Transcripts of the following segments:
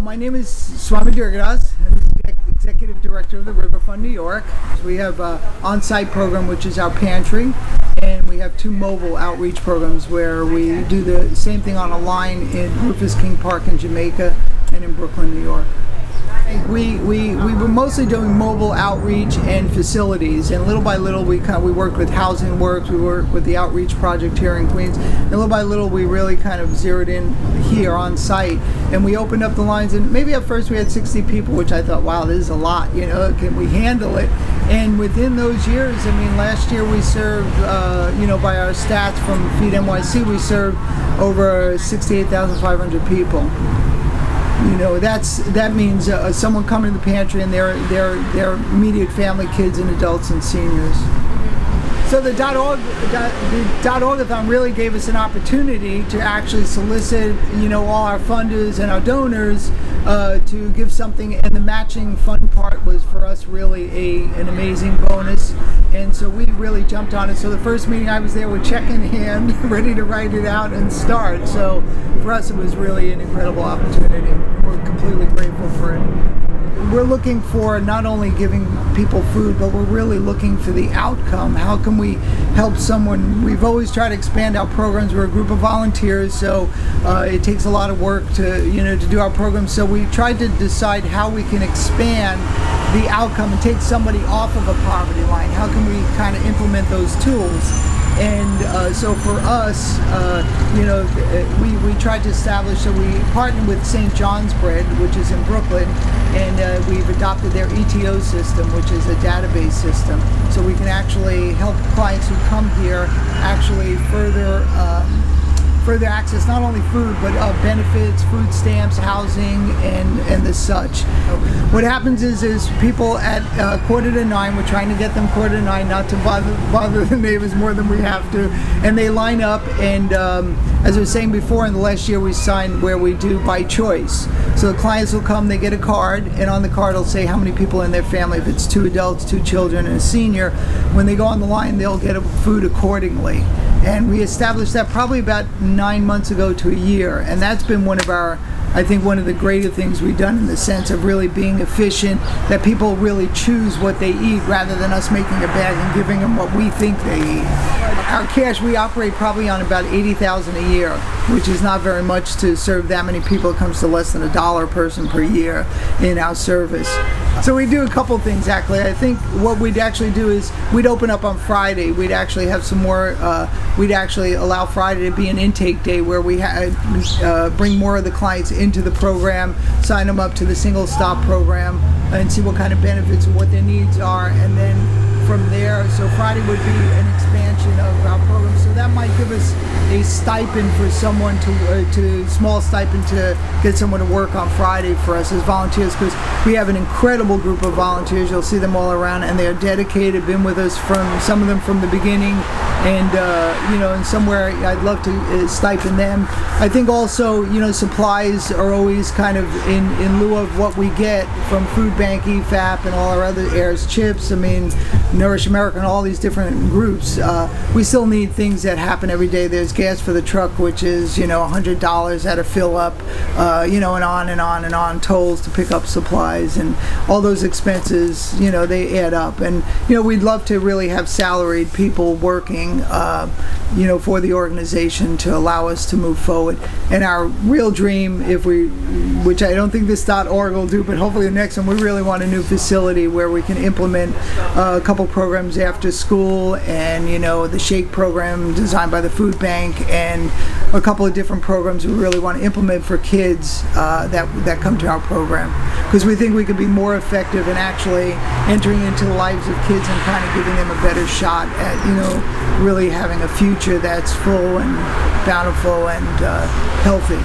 My name is Swami Durgadas. I'm Executive Director of the Riverfront New York. We have an on-site program, which is our pantry, and we have two mobile outreach programs where we do the same thing on a line in Rufus King Park in Jamaica and in Brooklyn, New York. We were mostly doing mobile outreach and facilities, and little by little we worked with Housing Works, we worked with the outreach project here in Queens, and little by little we really kind of zeroed in here on site, and we opened up the lines. And maybe at first we had 60 people, which I thought, wow, this is a lot, you know, can we handle it? And within those years, I mean, last year we served, you know, by our stats from Feed NYC, we served over 68,500 people. You know, that means someone coming to the pantry and their immediate family, kids and adults and seniors. So the .org-a-thon really gave us an opportunity to actually solicit, you know, all our funders and our donors to give something, and the matching fund part was for us really an amazing bonus, and so we really jumped on it. So the first meeting I was there with check in hand, ready to write it out and start. So for us it was really an incredible opportunity. We're completely grateful for it. We're looking for not only giving people food, but we're really looking for the outcome. How can we help someone? We've always tried to expand our programs. We're a group of volunteers, so it takes a lot of work to, you know, to do our programs. So we tried to decide how we can expand the outcome and take somebody off of a poverty line. How can we kind of implement those tools? And so for us, you know, we tried to establish, so we partnered with St. John's Bread, which is in Brooklyn, and we've adopted their ETO system, which is a database system. So we can actually help clients who come here actually further access not only food, but benefits, food stamps, housing, and the such. What happens is people at 8:45, we're trying to get them 8:45, not to bother the neighbors more than we have to, and they line up, and as I was saying before, in the last year we signed where we do by choice. So the clients will come, they get a card, and on the card it'll say how many people in their family. If it's 2 adults, 2 children, and a senior, when they go on the line they'll get food accordingly. And we established that probably about 9 months ago to a year, and that's been one of our, I think, one of the greater things we've done, in the sense of really being efficient, that people really choose what they eat rather than us making a bag and giving them what we think they eat. Our cash, we operate probably on about $80,000 a year, which is not very much to serve that many people. It comes to less than $1 a person per year in our service. So we do a couple things actually. I think what we'd actually do is we'd open up on Friday. We'd actually have some more, we'd actually allow Friday to be an intake day where we bring more of the clients into the program, sign them up to the single stop program, and see what kind of benefits and what their needs are. And then from there, so Friday would be an expansion of our program. So that might give us a stipend for someone small stipend to get someone to work on Friday for us as volunteers, because we have an incredible group of volunteers. You'll see them all around, and they're dedicated, been with us from, some of them from the beginning, and you know, and somewhere I'd love to stipend them. I think also, you know, supplies are always kind of in lieu of what we get from Food Bank, EFAP, and all our other areas, CHIPS, I mean, Nourish America, and all these different groups. We still need things that happen every day. There's gas for the truck, which is, you know, $100 at a fill up, you know, and on and on and on, tolls to pick up supplies, and all those expenses, you know, they add up. And, you know, we'd love to really have salaried people working, you know, for the organization to allow us to move forward. And our real dream, if we, which I don't think this .org will do, but hopefully the next one, we really want a new facility where we can implement a couple programs after school, and, you know, the Shake program designed by the Food Bank, and a couple of different programs we really want to implement for kids that come to our program, because we think we could be more effective in actually entering into the lives of kids and kind of giving them a better shot at, you know, really having a future that's full and bountiful and healthy.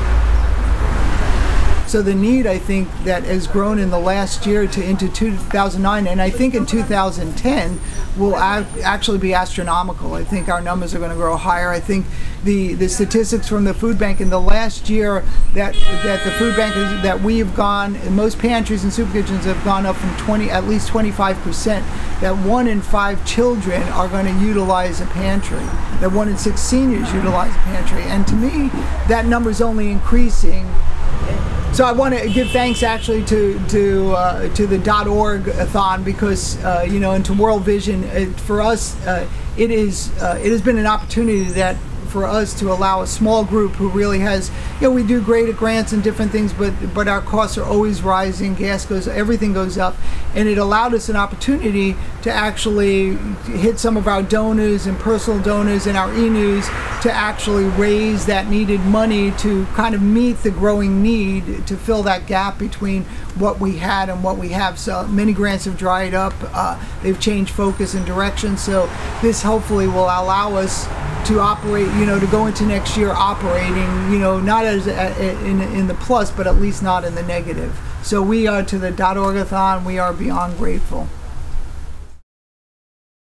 So the need, I think, that has grown in the last year into 2009, and I think in 2010 will actually be astronomical. I think our numbers are going to grow higher. I think the statistics from the Food Bank in the last year that the Food Bank is, that we have gone, and most pantries and soup kitchens have gone up from at least 25%, that 1 in 5 children are going to utilize a pantry, that 1 in 6 seniors utilize a pantry. And to me, that number is only increasing So I want to give thanks actually to the .org-a-thon, because you know, and to World Vision. For us, it has been an opportunity that for us to allow a small group who really has, you know, we do great at grants and different things, but our costs are always rising, gas goes, everything goes up, and it allowed us an opportunity to actually hit some of our donors and personal donors and our e-news to actually raise that needed money to kind of meet the growing need to fill that gap between what we had and what we have. So many grants have dried up, they've changed focus and direction, so this hopefully will allow us to operate, you know, to go into next year operating, you know, not as in the plus, but at least not in the negative. So we are, to the .org-a-thon, we are beyond grateful.